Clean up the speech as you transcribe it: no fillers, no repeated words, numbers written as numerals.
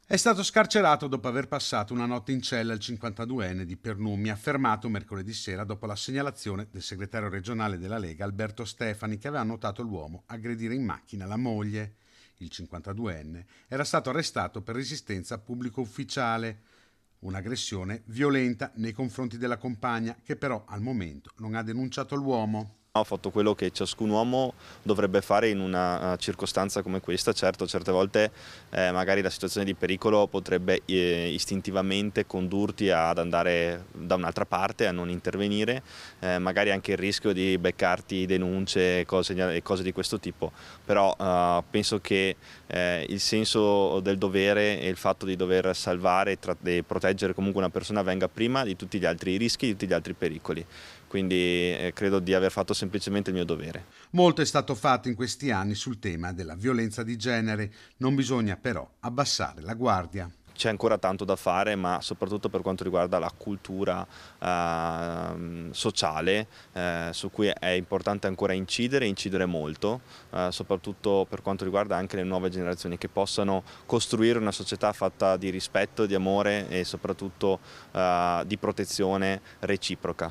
È stato scarcerato dopo aver passato una notte in cella il 52enne di Pernummi, fermato mercoledì sera dopo la segnalazione del segretario regionale della Lega Alberto Stefani, che aveva notato l'uomo aggredire in macchina la moglie. Il 52enne era stato arrestato per resistenza a pubblico ufficiale, un'aggressione violenta nei confronti della compagna, che però al momento non ha denunciato l'uomo. Ho fatto quello che ciascun uomo dovrebbe fare in una circostanza come questa. Certo, certe volte magari la situazione di pericolo potrebbe istintivamente condurti ad andare da un'altra parte, a non intervenire, magari anche il rischio di beccarti denunce e cose di questo tipo, però penso che il senso del dovere e il fatto di dover salvare e proteggere comunque una persona venga prima di tutti gli altri rischi, di tutti gli altri pericoli. Quindi credo di aver fatto semplicemente il mio dovere. Molto è stato fatto in questi anni sul tema della violenza di genere, non bisogna però abbassare la guardia. C'è ancora tanto da fare, ma soprattutto per quanto riguarda la cultura sociale, su cui è importante ancora incidere molto, soprattutto per quanto riguarda anche le nuove generazioni, che possano costruire una società fatta di rispetto, di amore e soprattutto di protezione reciproca.